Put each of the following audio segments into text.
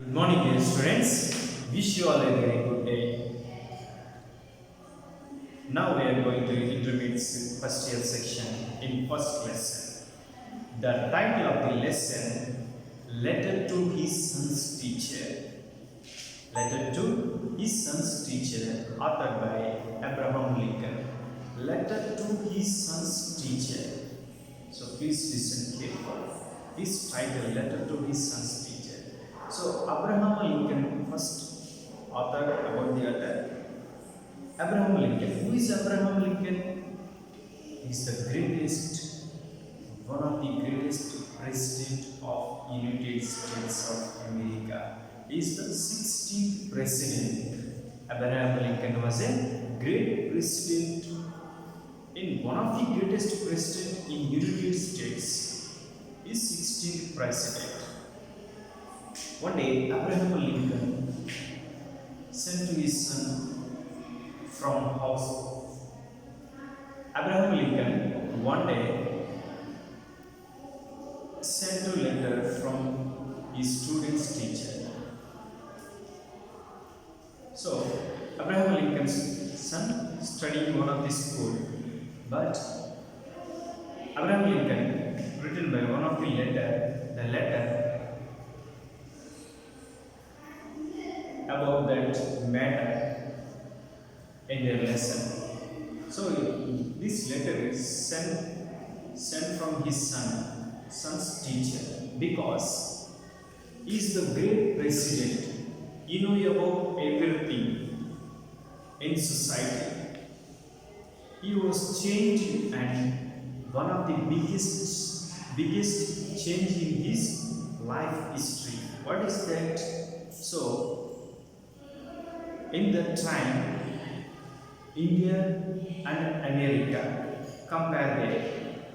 Good morning, dear students. Wish you all a very good day. Now we are going to intermediate first year section in first lesson. The title of the lesson: Letter to His Son's Teacher. Letter to His Son's Teacher, authored by Abraham Lincoln. Letter to His Son's Teacher. So please listen carefully. This title, Letter to His Son's Teacher. So Abraham Lincoln first author about the letter. Abraham Lincoln. Who is Abraham Lincoln? He is the greatest, one of the greatest president of United States of America. He is the 16th president. Abraham Lincoln was a great president in one of the greatest president in United States. He is 16th president. One day, Abraham Lincoln sent to his son from house. Abraham Lincoln one day sent a letter from his student's teacher. So, Abraham Lincoln's son studying one of the school, but Abraham Lincoln written by one of the letter about that matter in their lesson. So this letter is sent from his son's teacher, because he is the great president. He knows about everything in society. He was changing, and one of the biggest change in his life history. What is that? So in that time, India and America compare there.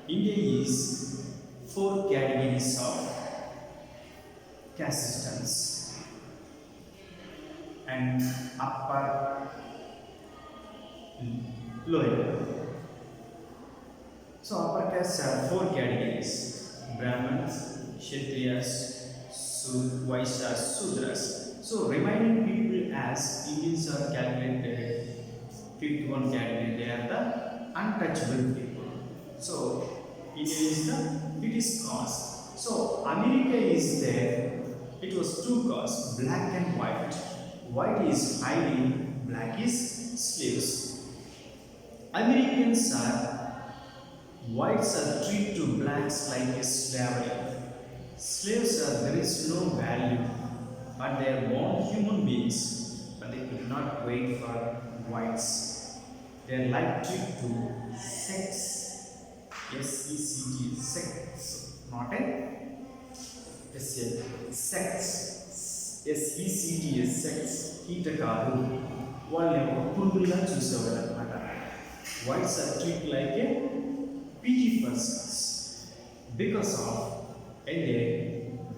India is 4 categories of caste systems, and upper, lower. So upper castes have 4 categories: Brahmins, Kshatriyas, Vaishyas, Sudras. So remaining people as Indians are calculated fifth one category, they are the untouchable people. So India is it is caste. So America is there. It was 2 castes, black and white. White is hiding, black is slaves. Americans are whites are treated to blacks like a slavery. Slaves are there is no value, but they are born human beings, but they could not wait for whites. They are like treated to sex. S-E-C-T, sex, not a sex. S-E-C-T, sex. కీటకాలు వాళ్ళని పురుగులుగా చూసేవాళ్ళు అనమాట. Whites are treated like a pity persons because of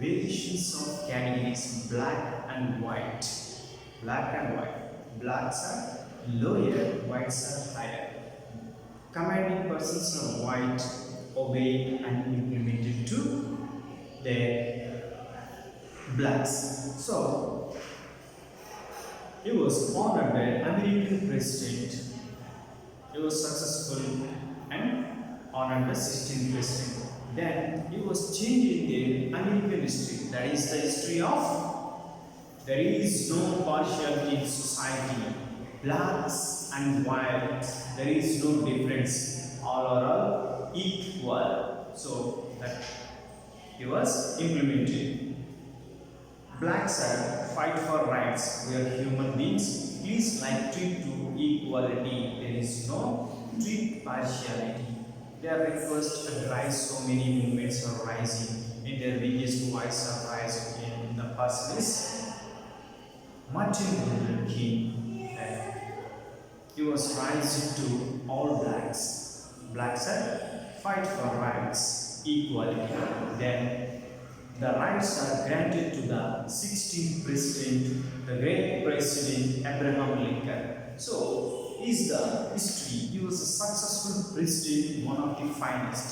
variations of categories, black and white. Blacks are lower, whites are higher. Commanding persons are white, obeyed and implemented to their blacks. So he was honored by American president. He was successful and honored by 16th president. Then he was changing the American history. That is the history of there is no partiality in society. Blacks and whites, there is no difference. All are all equal. So that he was implemented. Blacks are fight for rights. We are human beings. Please treat to equality. There is no treat partiality. Their request and rise, so many movements are rising. In their biggest voice are rising. In the person is Martin Luther King. He was rising to all blacks. Blacks are fight for rights, equality. Then the rights are granted to the 16th president, the great president Abraham Lincoln. So is the history. He was a successful president, one of the finest,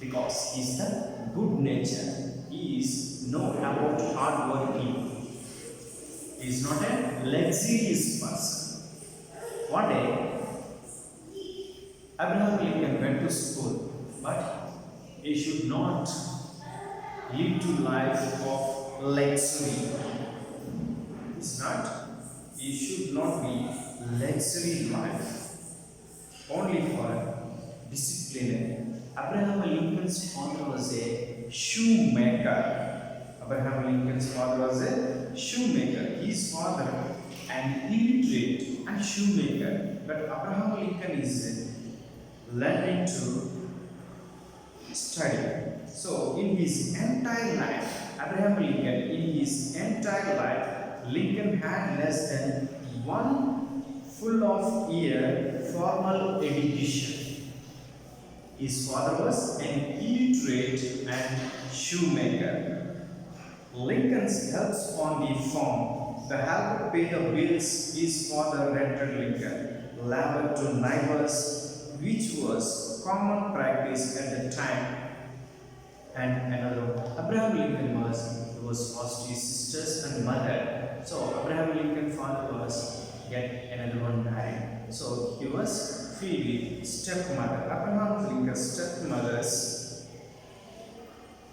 because he is the good nature. He is known about hard working. not a luxurious person. One day, Abraham Lincoln went to school, but he should not live to life of luxury. It's not. He should not be luxury life only for discipline. Abraham Lincoln's father was a shoemaker. Abraham Lincoln's father was a shoemaker. His father an illiterate and shoemaker, but Abraham Lincoln is learning to study. So in his entire life, Abraham Lincoln, in his entire life, Lincoln had less than one full of year formal education. His father was an illiterate and shoemaker. Lincoln's helps on the farm, the help to pay the bills his father rented Lincoln, labored to neighbors, which was common practice at the time. And another, Abraham Lincoln was lost his sisters and mother. So Abraham Lincoln's father was get another one married. So he was filled with stepmother. Abraham Lincoln's stepmothers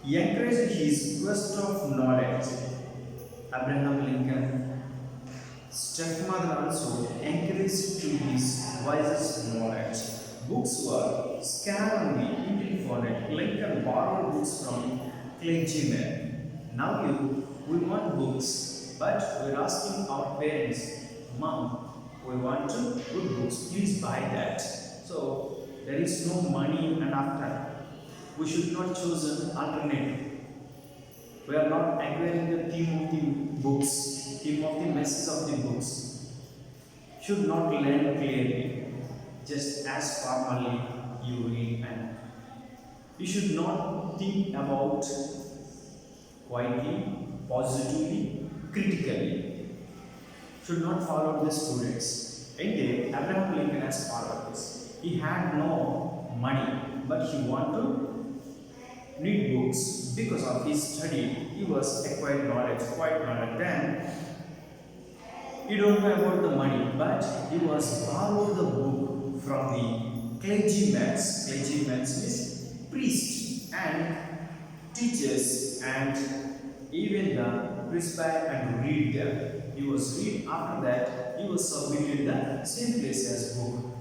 encouraged his quest of knowledge. Abraham Lincoln stepmother also encouraged to his wisest knowledge. Books were scarce on the internet. Lincoln borrowed books from clergymen. Now we want books, but we're asking our parents, Mom, we want to good books, please buy that. So there is no money and after. We should not choose an alternative. We are not acquiring the theme of the books, theme of the message of the books. Should not learn clearly, just as formally you read, and you should not think about quietly, positively, critically. Should not follow the students. Again, Abraham Lincoln has followed this. He had no money, but he wanted to read books. Because of his study, he was acquired knowledge, quite knowledge. Then he don't know about the money, but he was borrowed the book from the clergymen. Clergymen is priests and teachers and even the presbyter and read them. He was read after that. He was submitted the same place as book.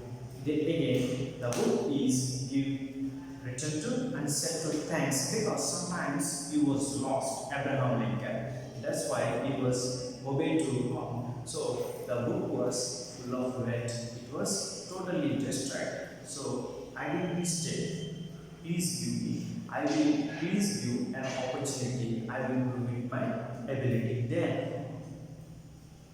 Then again, the book is written to and sent to thanks, because sometimes he was lost. Abraham Lincoln. That's why he was obeyed to God. So the book was full of red. It was totally destroyed. So I did mistake. Please give me. I will please give an opportunity. I will prove my ability. Then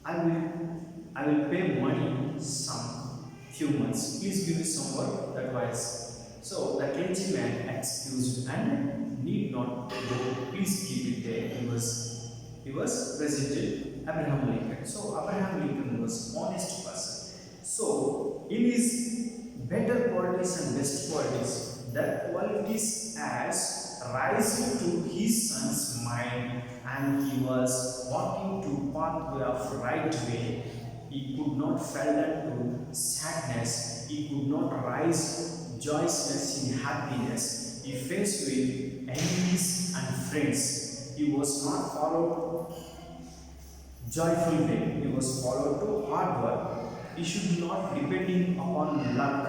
I will pay money some few months. Please give me some work. That was. So the clergyman excused and need not go. Please keep it there. He was presented Abraham Lincoln. So Abraham Lincoln was honest person. So in his better qualities and best qualities, that qualities as rising to his son's mind, and he was walking to pathway of right way. He could not fall into sadness. He could not rise joyousness in happiness. He faced with enemies and friends. He was not followed joyful way. He was followed to hard work. He should not depending upon luck.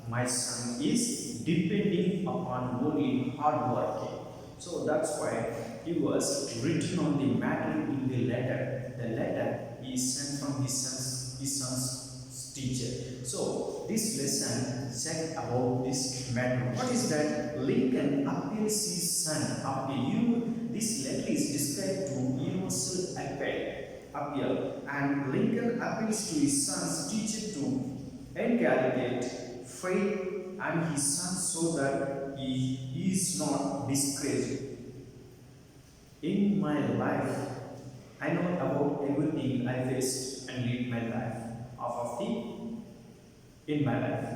My son is depending upon only hard working. So that's why he was written on the matter in the letter. The letter is sent from his son's teacher. So this lesson said about this matter. What is that? Lincoln appeals his son. This letter is described to universal appeal, and Lincoln appeals to his son's teacher to inculcate faith and his son so that he is not discouraged. In my life, I know about everything I faced and lived my life in my life.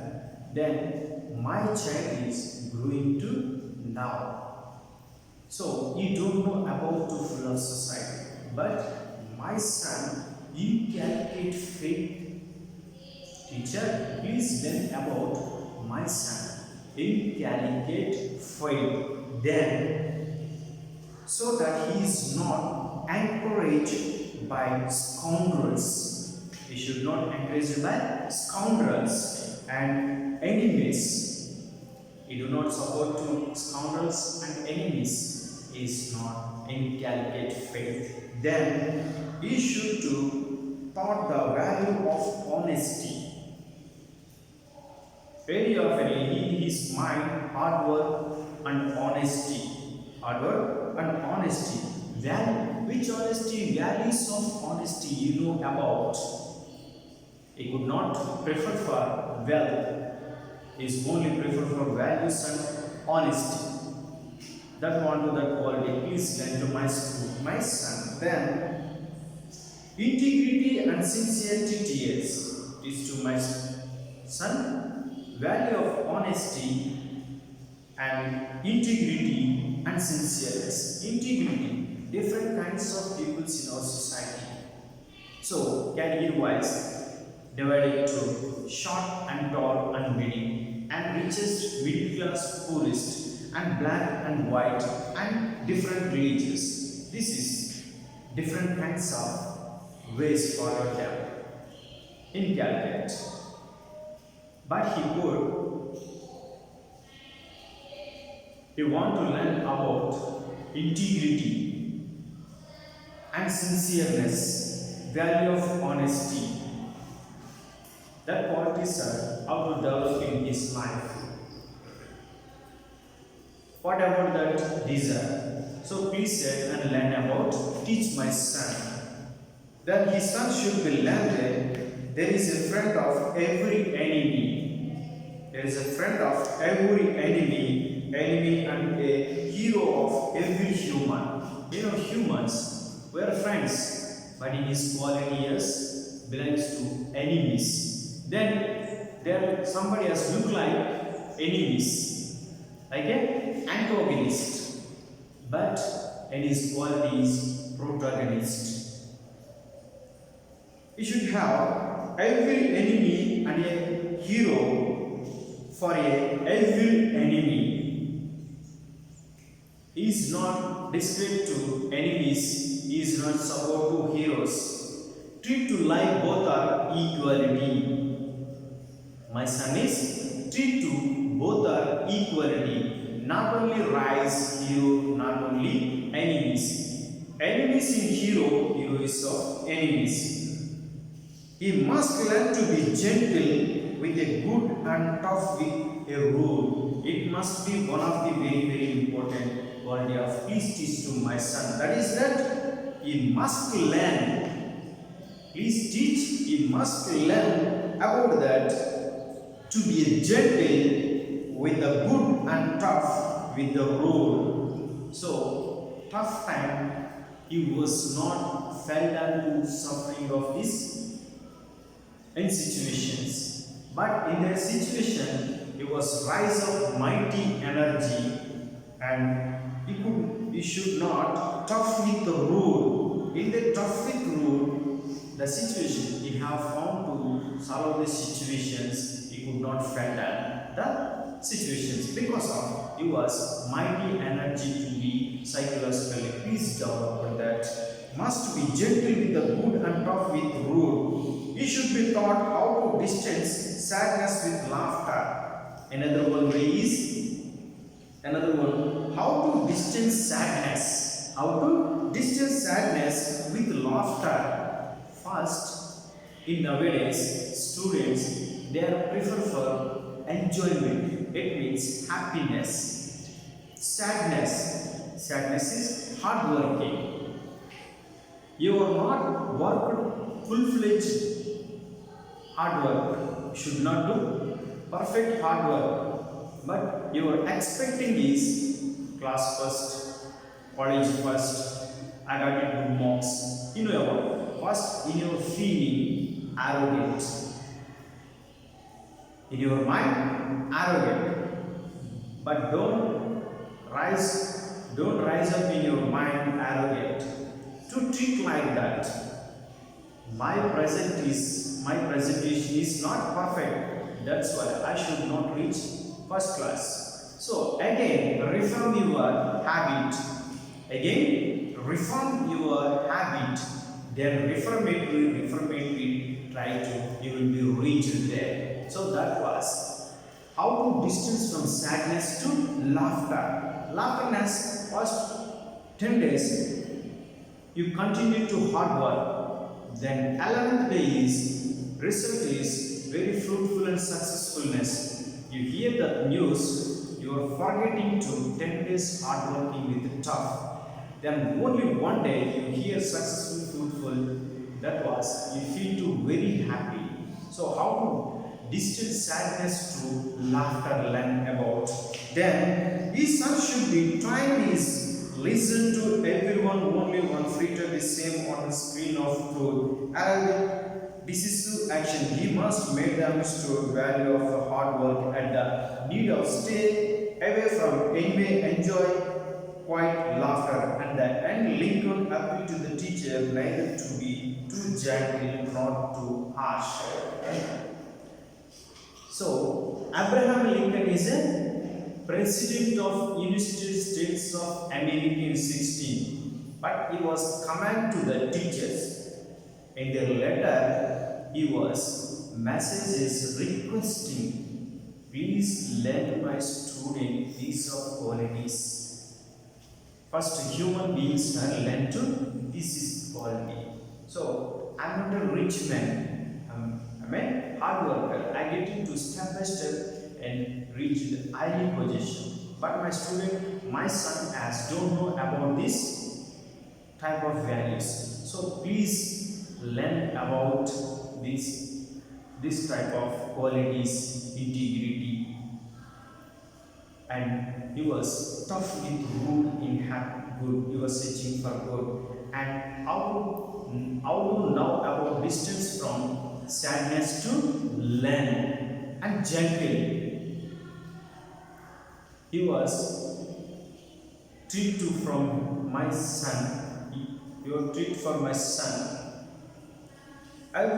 Then my child is growing to now. So you don't know about the full of society, but my son inculcate faith. Teacher, please learn about my son. Inculcate faith. Then, so that he is not encouraged by scoundrels. He should not encourage by scoundrels and enemies. He do not support to scoundrels and enemies. He is not inculcate faith. Then he should to taught the value of honesty. Very often in his mind, hard work and honesty. Hard work and honesty. Which honesty? Values of honesty you know about. He could not prefer for wealth. He is only prefer for values and honesty. That one to that quality. Please learn to my school, my son. Then integrity and sincerity is to my son. Value of honesty and integrity and sincerity. Integrity, different kinds of people in our society. So, category-wise, divided into short and tall and middle, and richest, middle class, poorest, and black and white, and different religions. This is different kinds of ways for them in calculate. But he want to learn about integrity and sincereness, value of honesty. That qualities are how to develop in his life. What about that desire? So please say and learn about teach my son. That his son should be learned. There is a friend of every enemy. There is a friend of every enemy and a hero of every human. You know, humans, we are friends, but in his quality years belongs to enemies. Then there somebody else look like enemies, like an antagonist, but in his quality is protagonist. You should have every enemy and a hero for every enemy. He is not discreet to enemies, he is not support to heroes. Treat to like both are equality. My son is treat to both are equality. Not only rise hero, not only enemies. Enemies in hero, hero is of enemies. He must learn to be gentle with a good and tough with a rule. It must be one of the very important quality of please teach to my son. That is that he must learn. Please teach, he must learn about that to be gentle with the good and tough with the rule. So tough time he was not fell down to suffering of this in situations, but in a situation he was rise of mighty energy, and he should not tough with the rule. In the tough with rule, the situation he have found to solve the situations, he could not fell down the situations because of he was mighty energy to be psychologically. Please develop that. Must be gentle with the good and tough with rule. He should be taught how to distance sadness with laughter. Another one how to distance sadness. How to distance sadness with laughter. First, in nowadays, students they are prefer for enjoyment. It means happiness. Sadness is hard working. You are not worked full-fledged hard work. You should not do perfect hard work. But your expecting is class first, college first, I got it good marks. You know about first in your feeling arrogant. In your mind arrogant. But don't rise up in your mind arrogant. To treat like that. my presentation is not perfect. That's why I should not reach first class. So again, reform your habit. Again, reform your habit. Then reformatory, try to, you will be reached there. So that was how to distance from sadness to laughter. Laughterness first 10 days you continue to hard work. Then 11th day is result is very fruitful and successfulness. You hear the news, you are forgetting to 10 days hard working with tough. Then only one day you hear successful, fruitful. That was you feel too very happy. So how to distance sadness to laughter learn about. Then his son should be trying his listen to everyone only one filter the same on the screen of truth. And decisive action he must make the understood value of the hard work and the need of stay away from envy, enjoy quiet laughter and the end Lincoln appealed to the teacher neither to be too gentle nor too harsh. So Abraham Lincoln is a president of United States of America in 16, but he was command to the teachers. In their letter, he was messages requesting, please let my student these of qualities. First, human beings are learned to this is quality. So I'm not a rich man. I'm a hard worker. I get into step by step and reach the high position. But my student, my son, as don't know about this type of values. So please learn about this type of qualities, integrity, and he was tough with good in good. He was searching for good. And how to know about distance from sadness to learn and gentle. He was treat to from my son. Your treat for my son. I will